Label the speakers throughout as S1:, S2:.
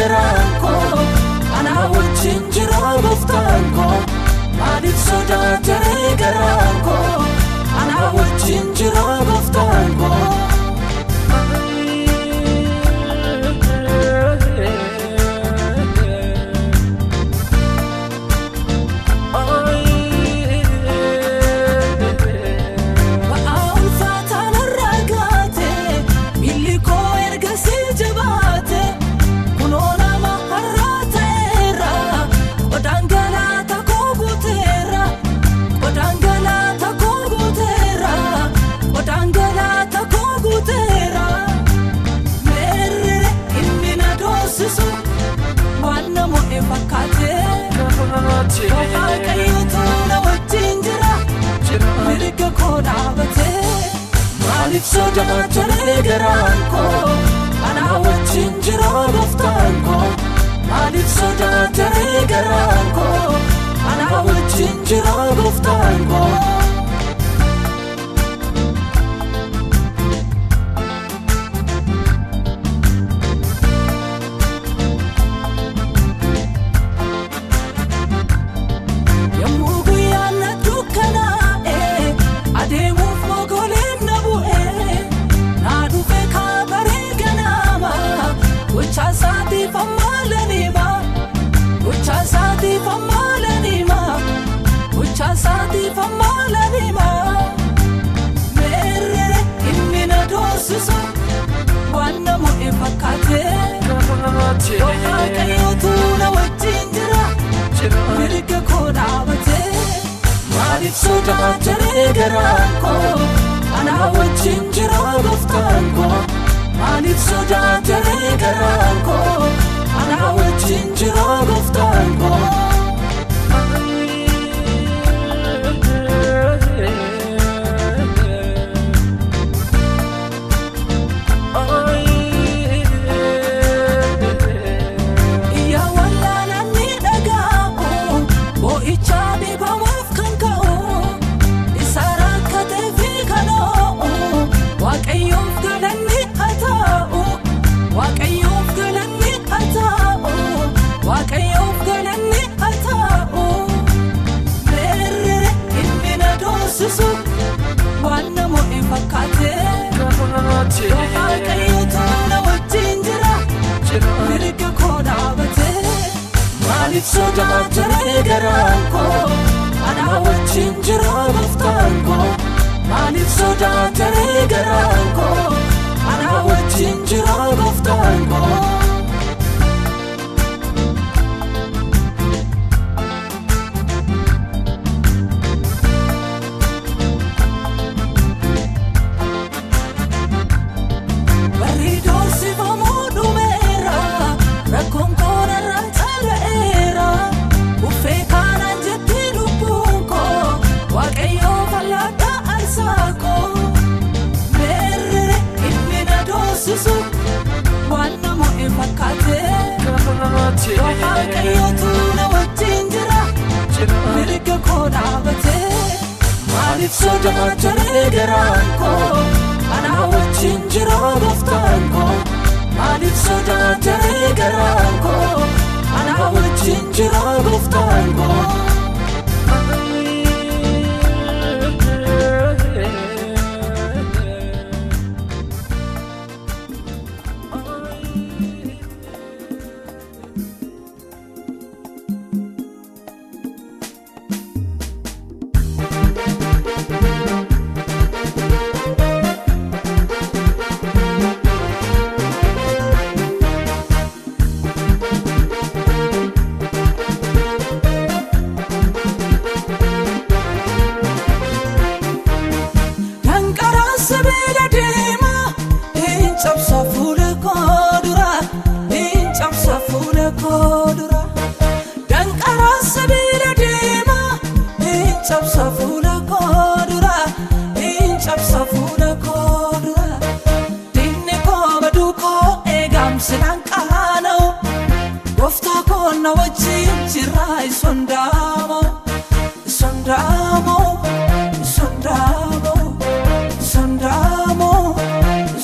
S1: garanko ana wajjin jira goftanko maaliif sodaatee garanko ana wajjin jira goftanko sodaatee garanko ana wajjin jira goftanko maaliif sodaatee garanko ana wajjin jira goftanko sodaatee garanko ana wajjin jira goftanko maaliif sodaatee garanko ana wajjin jira goftanko sodaatee garanko ana wajjin jira goftanko maaliif sodaatee garanko ana wajjin jira goftanko sodaatee garanko ana wajjin jira goftanko maaliif sodaatee garanko ana wajjin jira goftanko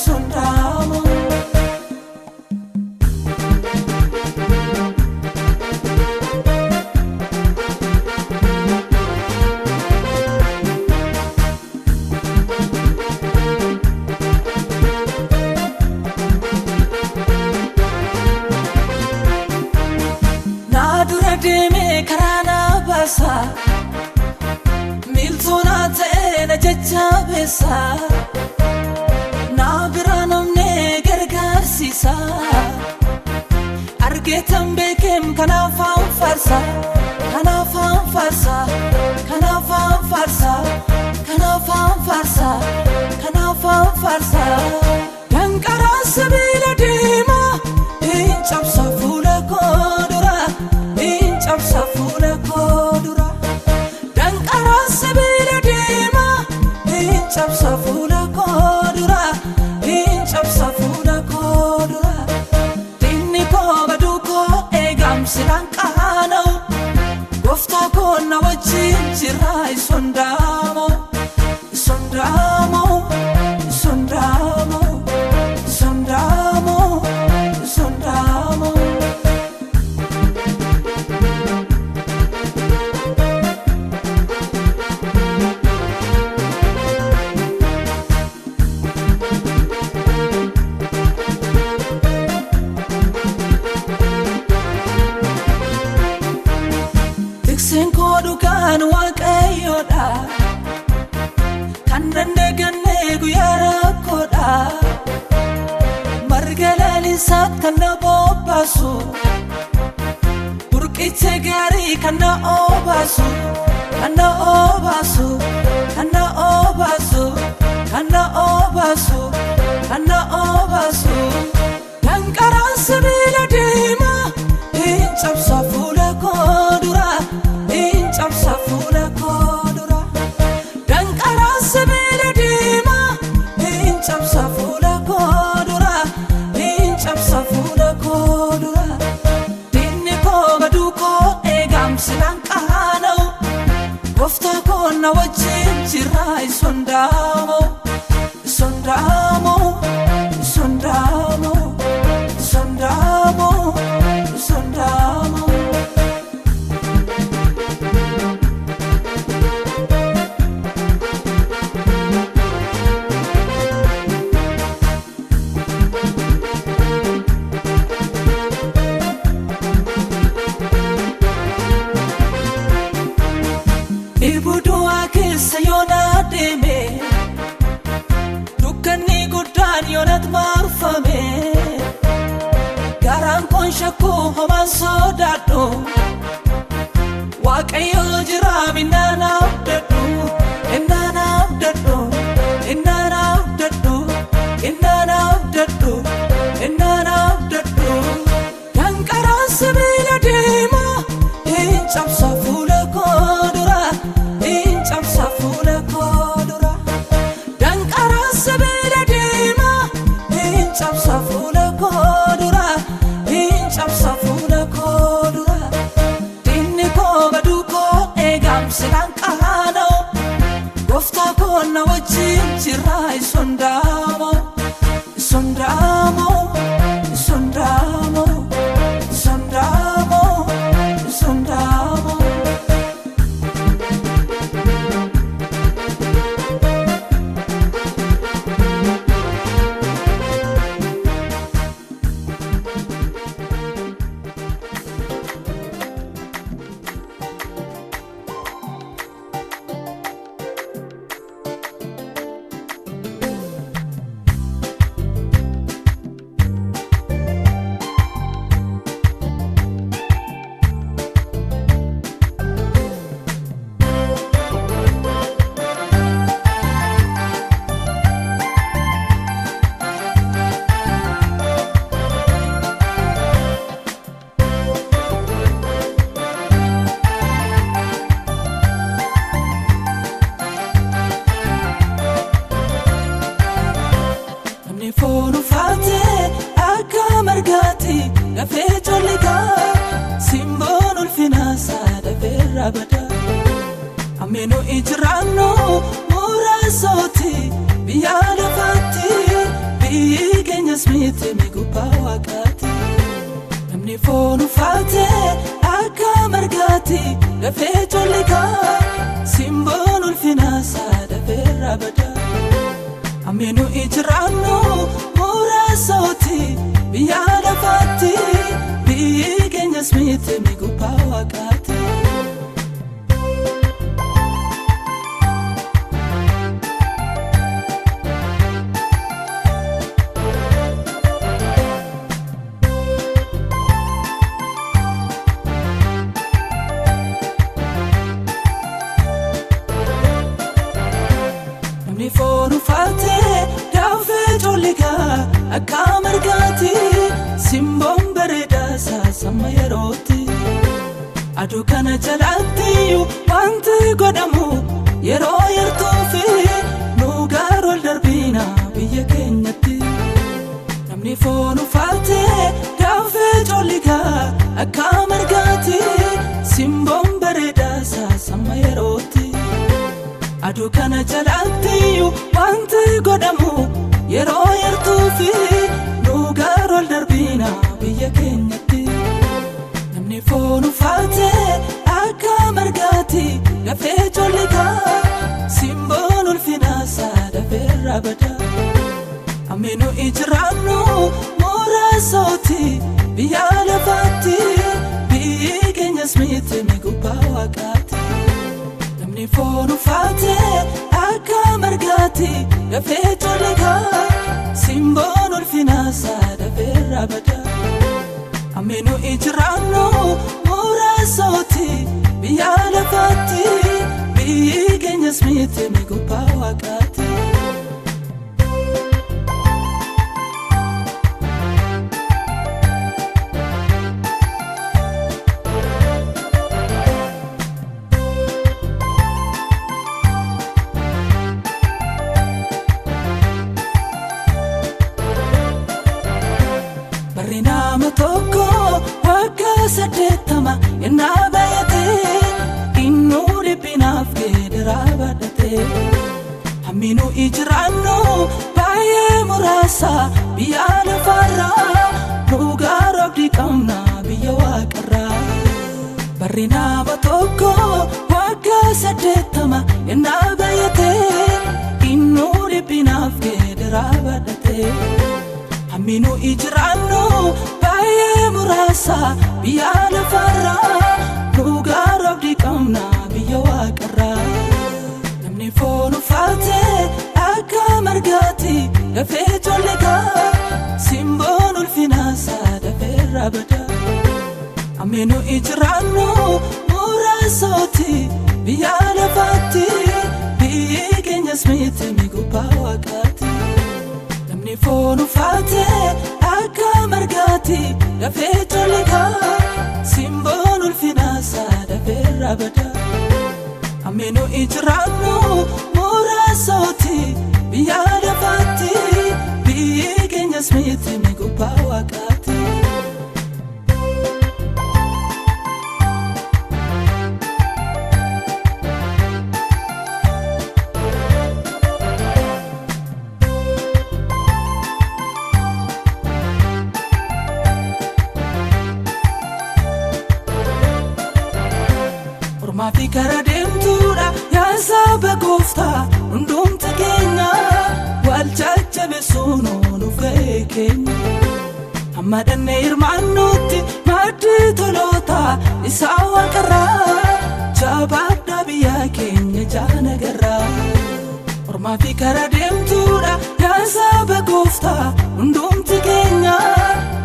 S1: Sondamo besa na biranamne gargarsisa argetam bekem kanafam farsa kanafam farsa kanafam farsa kanafam farsa kanafam farsa dankara sabila dima incham safula kodura incham safula kodura dankara sabila dima incham safula kodura incham safula kodura dinni ko baduko egam silankano gofta ko na wajin jirai sondamo sondamo sondamo sondamo sondamo tiksen ko dukan waqayoda kanande ganne guyara koda margalali sat kana bobasu burqiche gari kana obasu kana obasu kana obasu kana obasu kana obasu dankara sabila dima incham safula kodura incham safula kodura dankara sabila dima incham safula kodura incham safula kodura dinni ko baduko egam silankano gofta ko na wajin jirai sondamo sondamo sondamo sondamo sondamo ibudu akisa yona deme dukani gudan yonat marfame garan kon shakku homa sodado waqayo jira minana abdadu inana abdadu inana abdadu inana abdadu inana abdadu dankara sabila dema incham safula kodura incham safula kodura dankara sabila dema incham safula kodura incham safula kodura dinni ko baduko egam silankano gofta ko na wajin jirai sondamo sondamo sondamo sondamo sondamo fonu fate akka margati dafe jolika simbonul finasa dafe rabada ameno ijrano murasoti biyana fati bigenya smite migupa wakati namni fonu fate akka margati dafe jolika simbonul finasa dafe rabada amenu ijrano murasoti biyana fati bigenya smite migupa wakati foonu faate daafe jolliga akka margaati simboon bareeda saasama yerooti adu kana jalatti wanti godhamu yeroo yartuufi nu gaarol darbina biyya keenyatti namni foonu faate daafe jolliga akka margaati simboon bareeda saasama yerooti adu kana jalatti wanti godhamu yeroo yartuufi nu gaarol darbina biyya keenyatti namni foonu faate akka margaati dafee jolliga simboon ulfina saadaferra bada amenu ijraannu muraasoti biyya lafaatti biyyi keenyas miti gubbaa waaqaatti namni foonu faate akka margaati dafee jolliga simboon ulfina saadaferra bada amenu ijraannu muraasoti biyya lafaatti biyyi keenyas miti gubbaa waaqaatti Nama tokko wagga saddeettama innaa bayate innu dhibbinaaf geeddaraa badhate hamminu ijraannu baay'ee muraasa biyya lafarraa nu gaarobdi qabna biyya waaqarraa barri nama tokko wagga saddeettama innaa bayate innu dhibbinaaf geeddaraa badhate hamminu ijraannu baay'ee muraasa biyya lafarraa nu gaarobdi qabna biyya waaqarraa namni foonu faate akka margaati dafee jolliga simboon ulfina saadaferra bada amminu ijraannu muraasoti biyya lafaatti biyyi keenyas miti gubbaa waaqaatti namni foonu faate akka margaati dafee jolliga simboon ulfina saadaferra bada amminu ijraannu muraasoti biyya lafaatti biyyi keenyas miti gubbaa waaqaatti Maafi kara deemtuudha yaasaba gooftaa hundumti keenya wal jajjabeessuun nuuf ga'ee keenya hamma dhannee hirmaannutti maddi toloota isaa waaqarraa jabaadhaa biyya keenya jaanagarraa Maafi kara deemtuudha yaasaba gooftaa hundumti keenya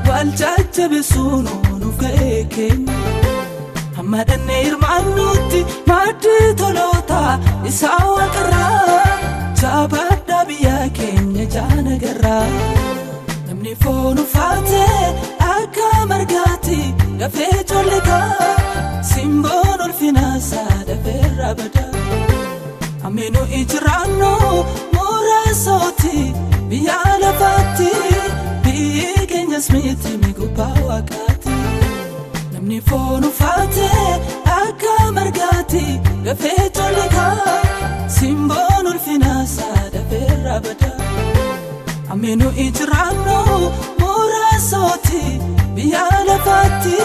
S1: wal jajjabeessuun nuuf ga'ee keenya hamma dhannee hirmaannutti maddi toloota isaa waaqarraa jabaadhaa biyya keenya jaanagarraa namni foonu faate akka margaati dafee jolliga simboon ulfina saadaferra bada amminu ijraannu muraasoti biyya lafaatti biyyi keenyas miti gubbaa waaqaatti namni foonu faate akka margaati dafee jolliga simboon ulfina saadaferra bada amminu ijraannu muraasoti biyya lafaatti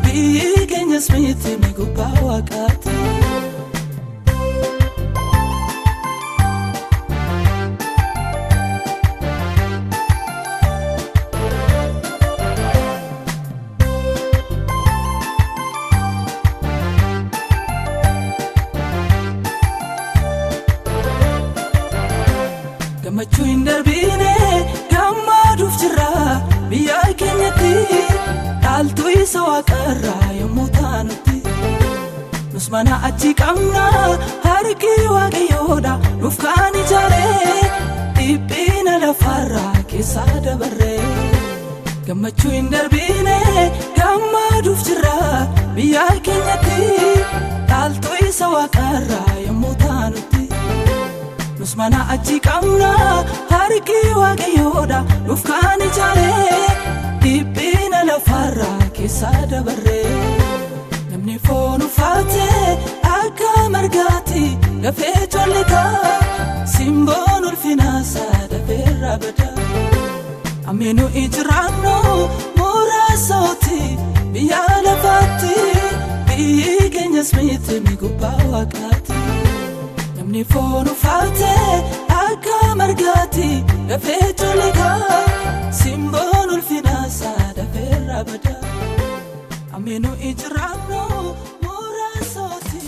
S1: biyyi keenyas miti gubbaa waaqaatti gammachuu hin darbine gammaduuf jirra biyya keenyatti dhaaltu isa waaqarraa yommuu taanutti nusmana achi qabna harki waaqayyoodha nuuf kan ijaaree dhiphina lafarraa keessa dabarree gammachuu hin darbine gammaduuf jirra biyya keenyatti dhaaltuu isa waaqarraa yommuu taanutti nusmana achi qabna harki waaqayyoodha nuuf kan ijaaree dhiphina lafarraa keessa dabarree namni foon uffaate akka margaatti dafee jollikaa simboon ulfinaasaa dafeerraa bada amenu ijiraannu muraasaoti biyya lafaatti biyyi keenyas miti gubbaa waaqaatti namni foon uffaate akka margaatti dafee jollikaa simboon ulfinaasaa dafeerraa bada amenu ijiraannu muraasaoti.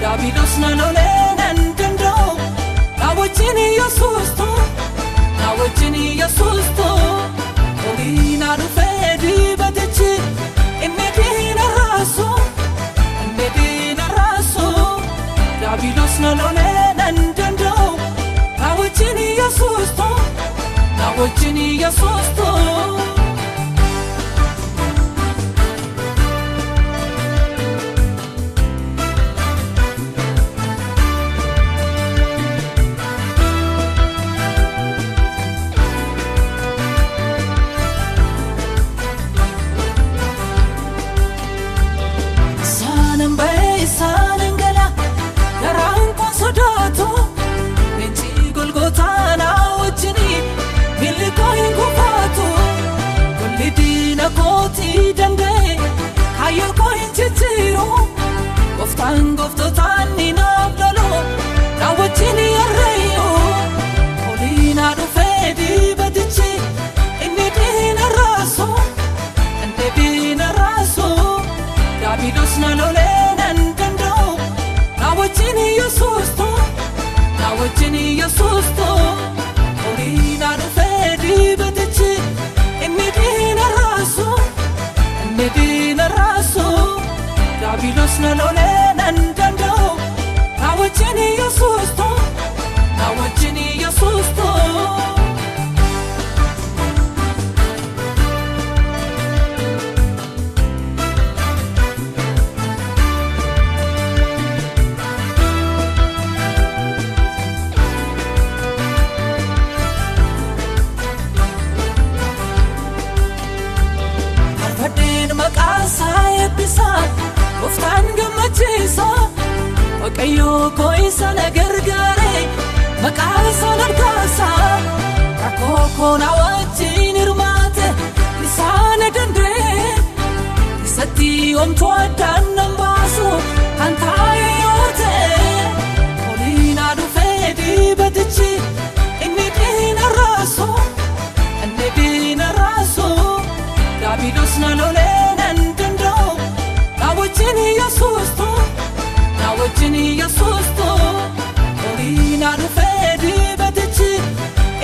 S1: Davidos na lolenan dendo Nawajini Yesusto Nawajini Yesusto Olina du fedi badechi Medina raso Davidos na lolenan dendo Nawajini Yesusto Nawajini Yesusto Gofto tanni nabdalo nawajini arreyo olina du fedi badichi innedina raso Davidos na lolenan dendo nawajini Yesusto olina du fedi badichi innedina raso Davidos na lolenan dendo nawajini Yesusto Arfadin maqasa ebbisa Uftaan gammachiisa Waaqayyo koo isa na gargaare maqaa isaa narkaasa rakkoo koo na wajjin hirmaate isaa na danda'e isatti homtuu addaan nan baasu kan taa'e yoo ta'e oliinaa dhufee dibatichi inni diina raasu Davidos na lolee nan danda'u nawajjini Yesuusto oliinaa dhufee dibatichi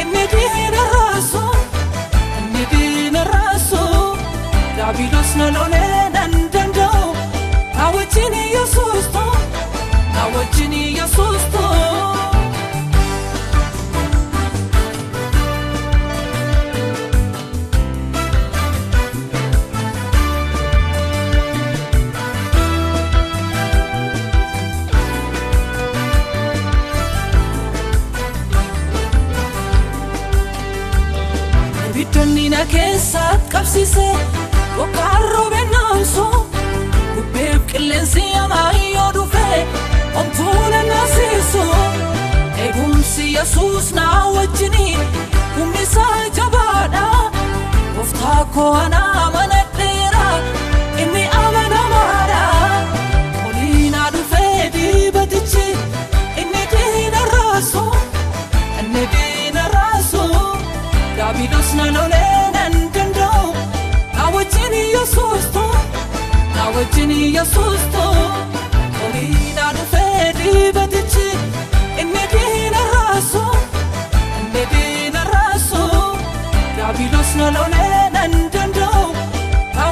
S1: inni diina raasu Davidos na lolee nan danda'u nawajjini Yesuusto Bitonnina keessa qabsise Boqarroo bennaansu Gubbeef qilleensi amaayyoo dhufe Homtuu nannaasisu Eegumsi Yesuus na wajjini Humni isaa jabaadha Gooftaa koo ana amanadheera Inni amanamaadha Oliinaa dhufee dibatichi Inni diina raasu wajjini Yesuus too Olina dhufe dibatichi inni diina raasu Diabilos na lole nandando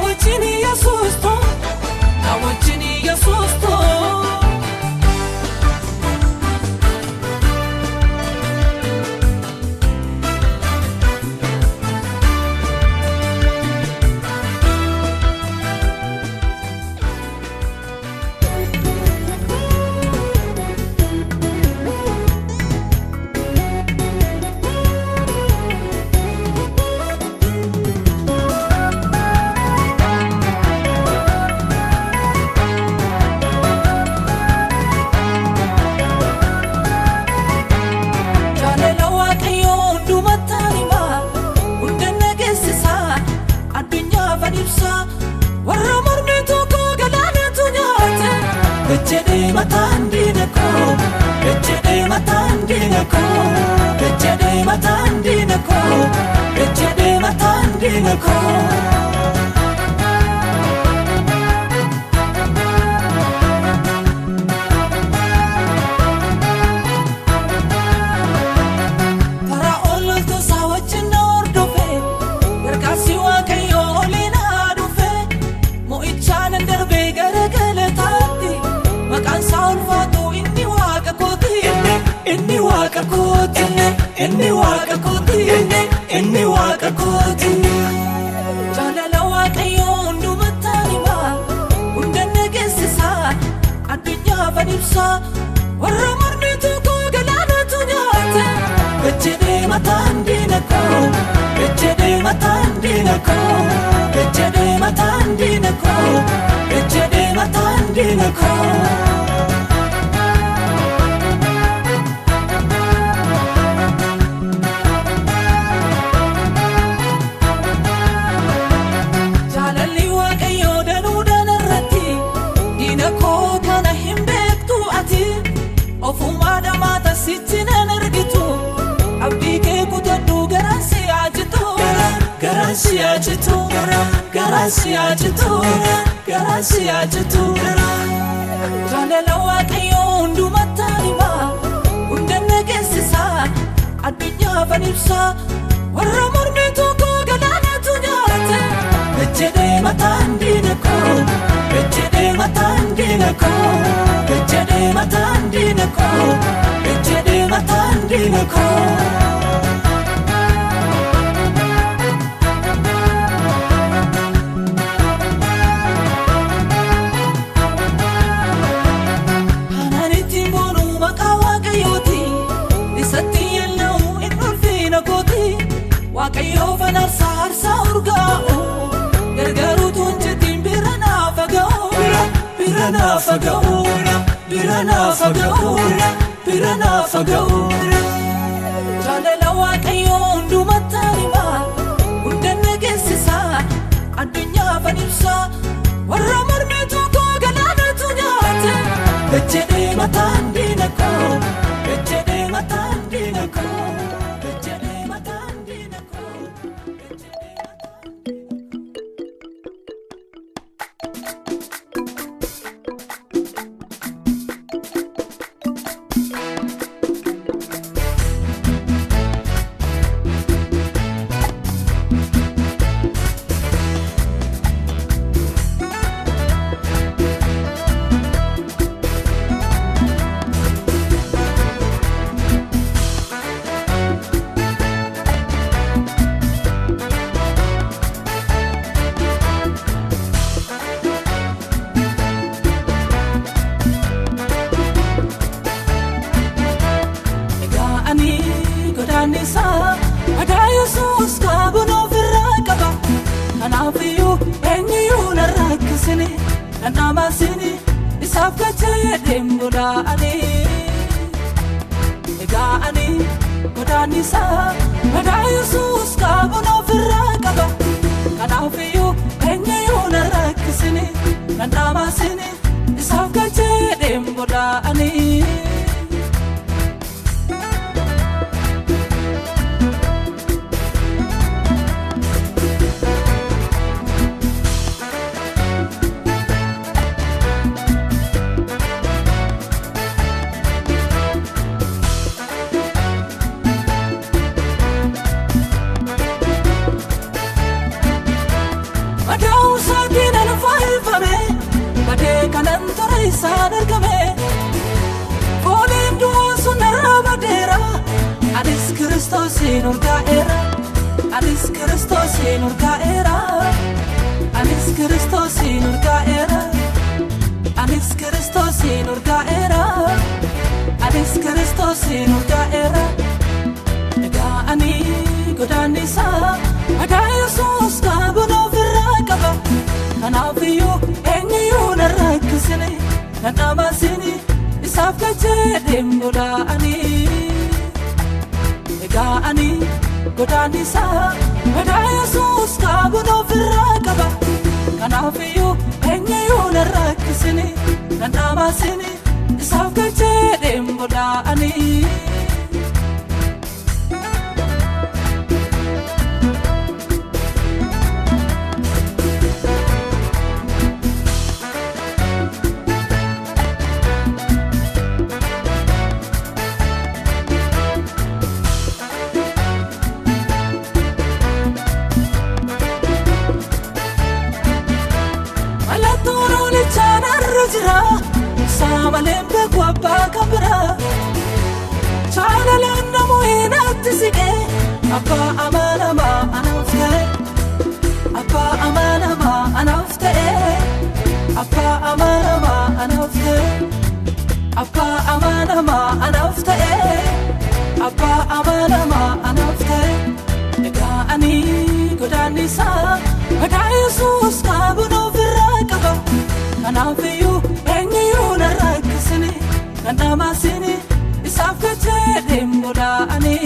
S1: wajjini Yesuus too wajjini Yesuus too Inni waaqa kooti Jaalala waaqayyoo hundumattaan himaa hunda nageessisa addunyaa fanibsa warra mormi tokko galaanatu nyaate Ejjedhee mataan diina koo Ejjedhee mataan diina koo Ejjedhee mataan diina koo Ejjedhee mataan diina koo Garasi ajitu Jaalala waaqayyoo hundumattaan himaa hunda nageessisa addunyaa fanibsa warra mormi tokko galaanatu nyaate Ejjedhee mataan diina koo Ejjedhee mataan diina koo Ejjedhee mataan diina koo Ejjedhee mataan diina koo Waaqayyoo fanarsa harsa urgaa'u gargaaruu tunjetiin bira naafaga'u Jaalala waaqayyoo hundumattaan himaa hunda nageessisa addunyaa fanibsa warra mormi tokko galaanatu nyaate Ejjedhee mataan diina koo Ejjedhee mataan diina koo Namasini isafkache dembura ani ega ani kodanisa ada Yesus kabono firaqaba kanafiyu enyu narakisini namasini isafkache dembura ani Madau sakin alfaifame Bade kanan tore sadargame Folim duosu narabadera Anis Kristosin urgaera Anis Kristosin urgaera Anis Kristosin urgaera Anis Kristosin urgaera Anis Kristosin urgaera Ega ani godanisa Ada Yesus kabono viraqaba Kanafiyu enyu narakisini Nanamasini isafkache demboda ani Ega ani godanisa Ada Yesus kabono viraqaba Kanafiyu enyu narakisini Nanamasini isafkache demboda ani Samalembe kwa bakabra Chala lana muina tisike Apa amana ma anafte Apa amana ma anafte Apa amana ma anafte Apa amana ma anafte Apa amana ma anafte Ega ani godanisa Ada Yesus kabono viraqaba Kanafiyu Nanamasini isafkache demboda ani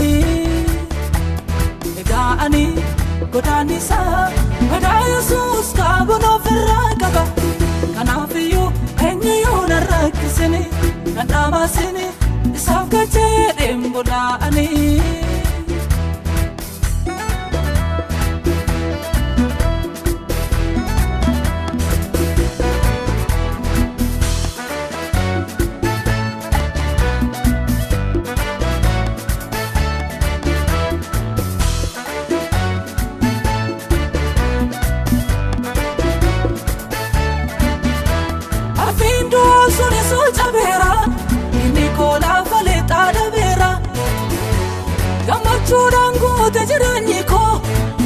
S1: Ega ani godanisa Ada Yesus kabono viraqaba Kanafiyu enyu narakisini Nanamasini isafkache demboda ani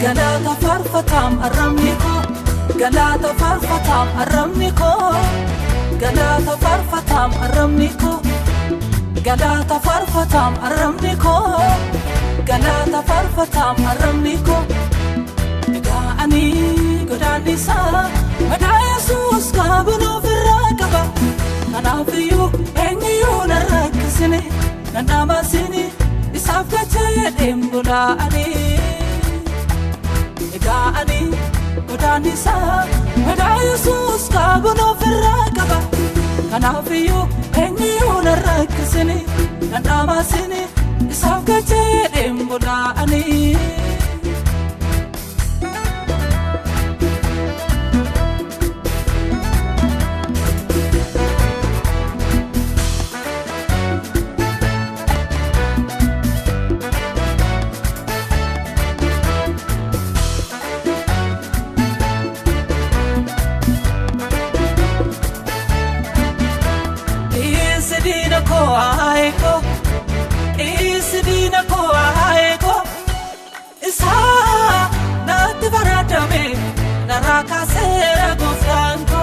S1: Galata farfatam aramniko Galata farfatam aramniko Galata farfatam aramniko Galata farfatam aramniko Galata farfatam aramniko Ega ani godanisa Ada Yesus kabono viraqaba Kanafiyu enyu narakisini Nanamasini isafkache demboda ani Ega ani godanisa Ada Yesus kabono viraqaba Kanafiyu enyu narakisini Nanamasini isafkache demboda ani Isidina ko aiko Isa nati varadame Naraka sera goftanko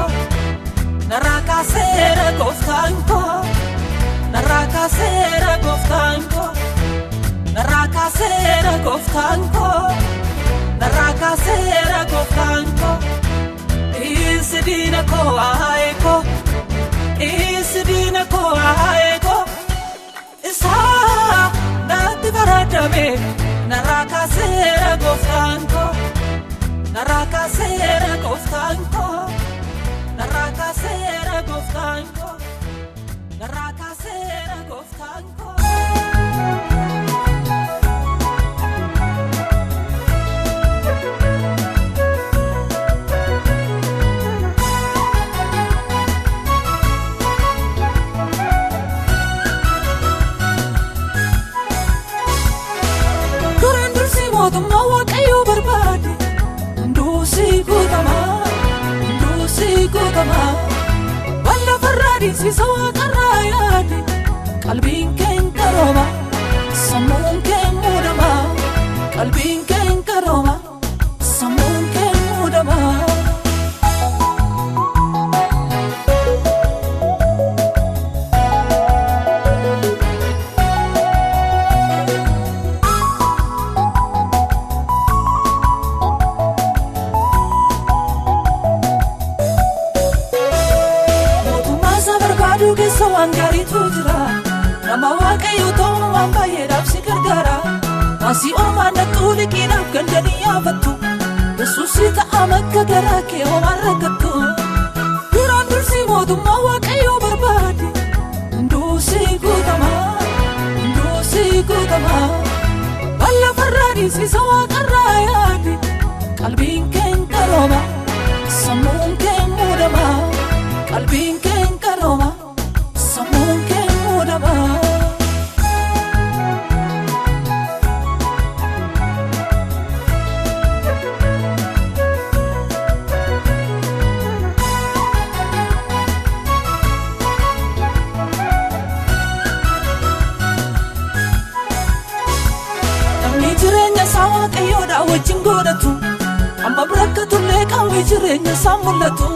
S1: Naraka sera goftanko Naraka sera goftanko Naraka sera goftanko Naraka sera goftanko Isidina ko aiko Isidina ko aiko Isa nati varadame Naraka sera goftanko Naraka sera goftanko Naraka sera goftanko Naraka sera goftanko Motumma waqayyo barbaade nduusi guutamaa gutama walla farradi si sawa qarayadi qalbin ken karoma samun ken mudama qalbin ken karoma samun ken mudama Angari tujra nama waqayo to wamba yedab sigargara asi ormana tuli kinaf gandani yafattu yesuusita amakka garake o marrakatu duran dursi modumma waqayo barbadi ndusi gutama balla farradi si sawa qarayadi qalbin ken karoma samun ken mudama qalbin ken karoma samun ken mudama namni jireenya isaa waaqayyoodha wajjin godhatu amma birakkatullee qawwee jireenya isaa mul'atu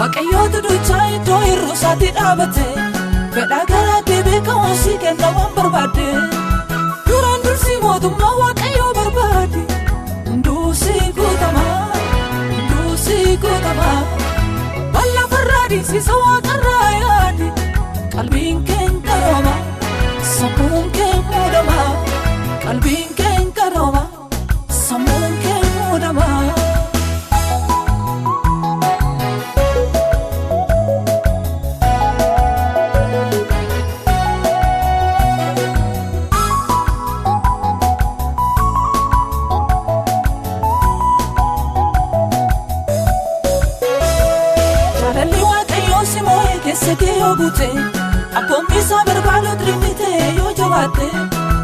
S1: waaqayyoota duchaa iddoo hir'uu isaatti dhaabate fedha garaa kee kaawwasi kenna waan barbaade duraan dursi mootummaa waaqayyoo barbaade ndusi gutama balla farradi si sawa qarayadi qalbin ken karoma samun ken mudama qalbin ken karoma samun ken mudama seke yo gute akombi sabar balo trimite yo jawate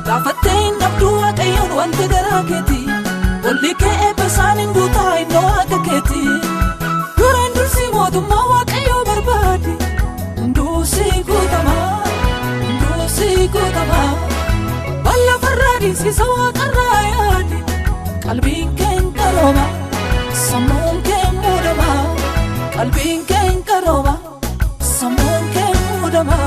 S1: gafatte nabdu waqayo wante garaketi olike ebesanin guta ino akaketi duran dursi modumma waqayo barbadi ndusi gutama balla farradi si sawa qarayadi qalbin ken karoma samun ken mudama qalbin ken karoma samun ken mudama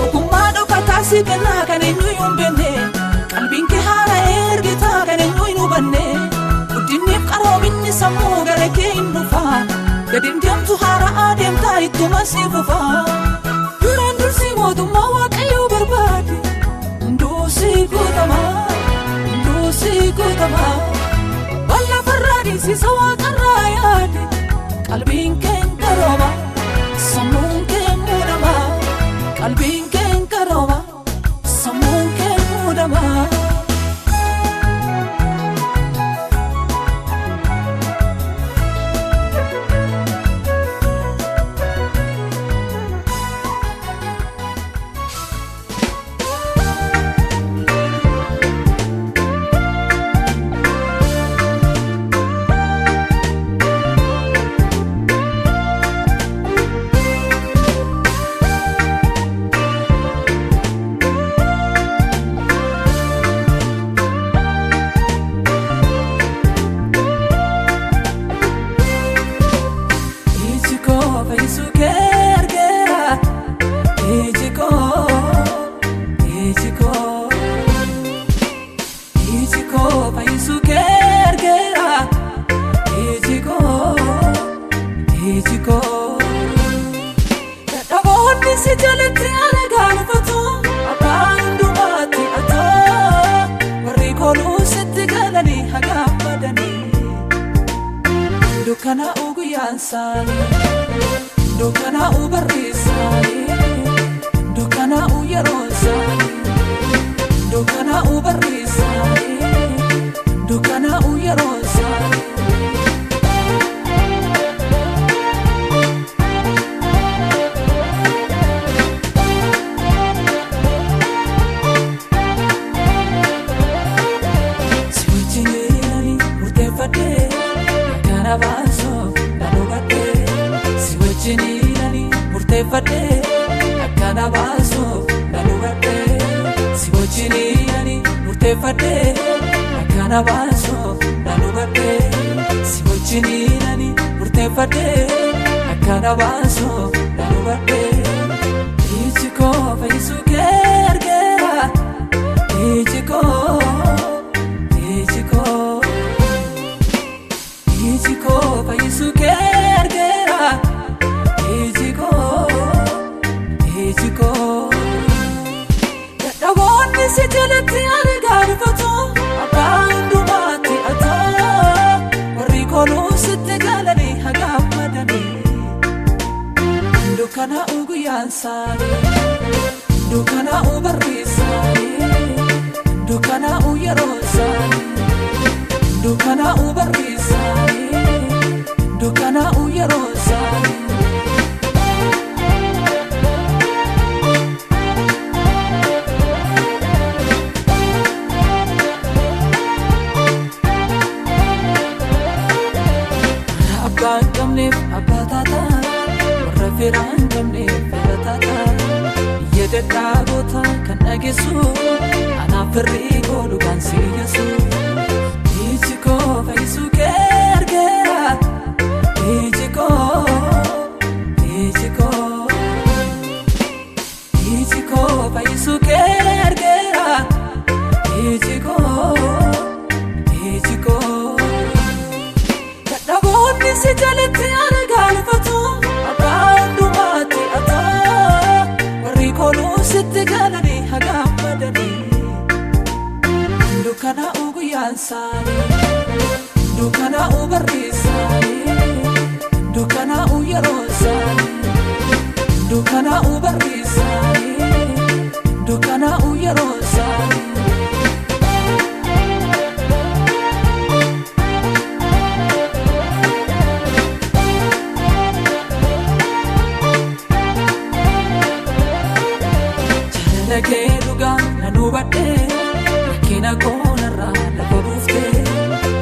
S1: okumado katasi kenna kanenyu yumbene qalbin ke hara ergita kanenyu inubanne udinif qarobinni samu garake innufa gadin demtu hara adem taitu masifufa duran dursi modumma waqayo barbadi ndusi gutama balla farradi si sawa qarayadi qalbin ken karoma samun ken mudama qalbin ken karoma samun ken mudama Dukana ugu yansani Dukana ubarisani Dukana uyarosani Dukana ubarisani Dukana uyarosani akkana baasoo nan hubadhe si wajjiniinani murteeffadhe akkana baasoo nan hubadhe si wajjiniinani murteeffadhe akkana baasoo nan hubadhe si wajjiniinani murteeffadhe akkana baasoo nan hubadhe iji koo fayyisuu kee argeera iji koo fayyisuu kee argeera iji koo dadhaboonni si jalatti argaa dhufatu abbaa hundumaatti atoo warri kooluu sitti galanii hagammadanii dukkanaa'uu guyyaan isaanii dukkanaa'uu barri isaanii dukkanaa'uu yeroo isaanii dukkanaa'uu barri isaanii dukkanaa'uu yeroo isaanii abbaan qabneef abbaa taataa warra firaan qabneef fira taataa iyya dadhaaboota kan dhageessu anaaf firrii koo dhugaan si geessu iji koo fayyisuu kee argeera iji koo fayyisuu kee argeera iji koo dadhaboonni si jalatti argaa dhufatu abbaa hundumaatti atoo warri kooluu sitti galanii hagammadanii dukkanaa'uu guyyaan isaanii dukkanaa'uu barri isaanii dukkanaa'uu yeroo isaanii dukkanaa'uu barri isaanii dukkanaa'uu yeroo isaanii jalagee dhugaa nan hubadhe rakkina koonarraa lafa buuftee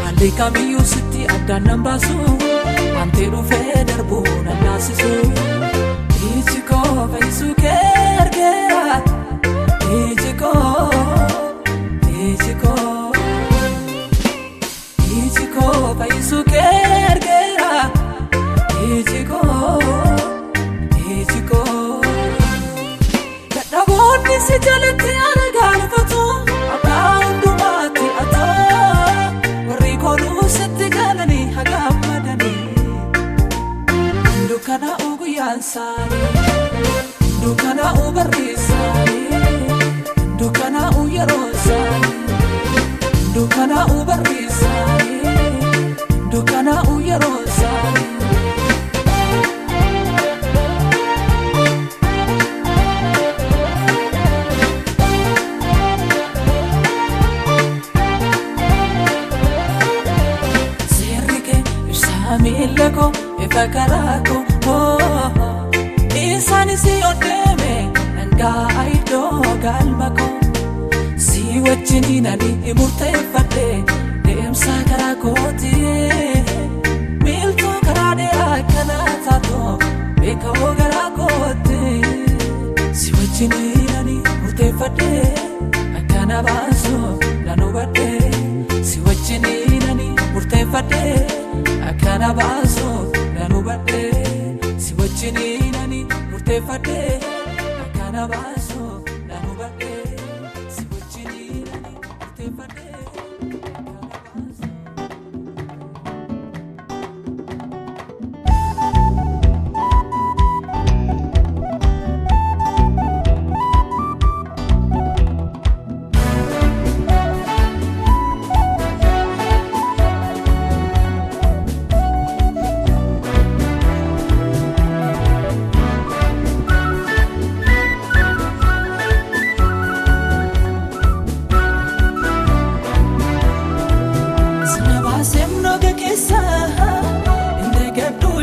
S1: haalli kamiyyuu sitti addaan nan baasu wantee dhufee darbuu nan naasisu iji koo fayyisuu kee argeera iji koo fayyisuu kee argeera iji koo dadhaboonni si jalatti argaa dhufatu abbaa hundumaatti atoo warri kooluu sitti galanii hagammadanii dukkanaa'uu guyyaan isaanii dukkanaa'uu barri isaanii dukkanaa'uu yeroo isaanii dukkanaa'uu barri isaanii dukkanaa'uu yeroo isaanii miila koo ifa karaa koo isaanis yoo deeme nangaa iddoo galma koo si wajjiniinani murteeffadhe deemsa karaa kooti miiltoo karaa dheeraa akkanaa taatoo beekawoo garaa kooti si wajjiniinani murteeffadhe akkana baasoo nan hubadhe si wajjiniinani murteeffadhe akkana baasoo nan hubadhe si wajjiniinani murteeffadhe akkana baasoo nan hubadhe si wajjiniinani murteeffadhe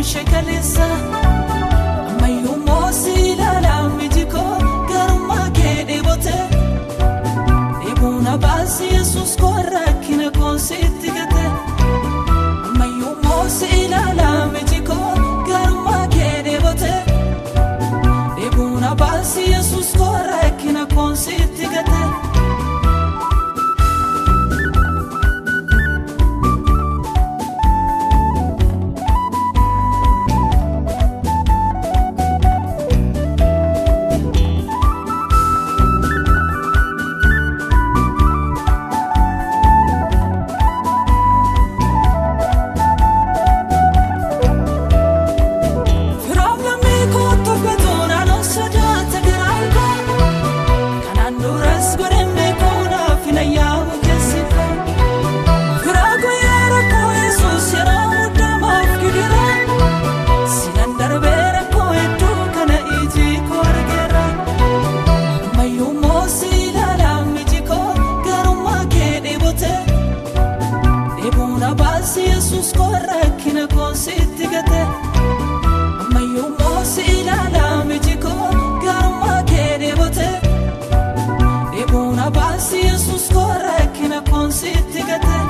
S1: shekalisa amayu mosi lala mijiko garuma kede bote ibuna basi Jesus korra kina konsitigate amayu mosi baasi Yesus korrakkina koo sitti gate ammayyuu moosi ilaala miji koo garummaa kee dheebote dheebuna baasi Yesus korrakkina koo sitti gate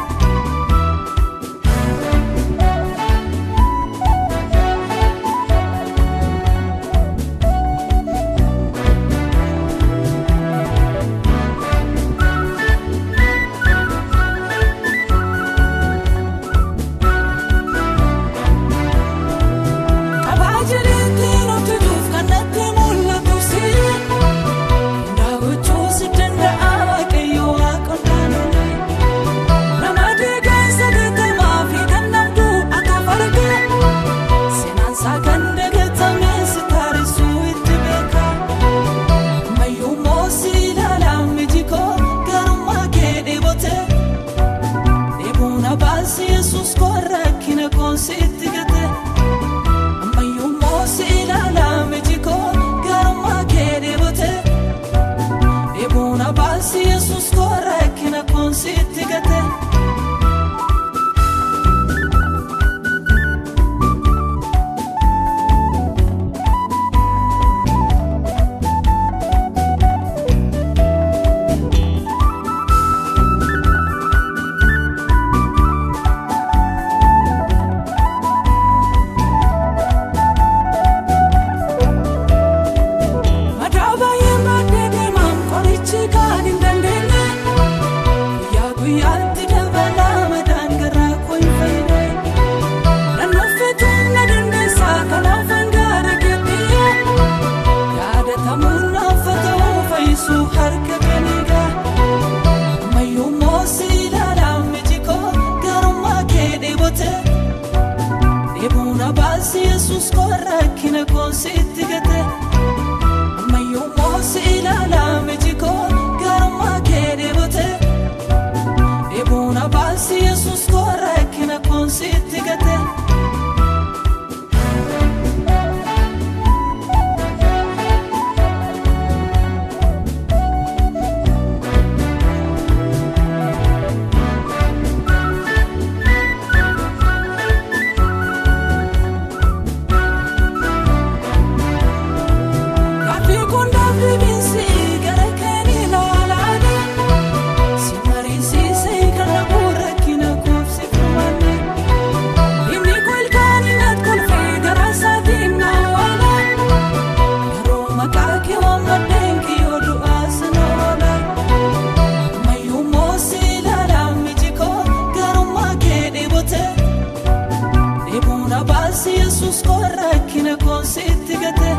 S2: Yesus korrakkina koo sitti gate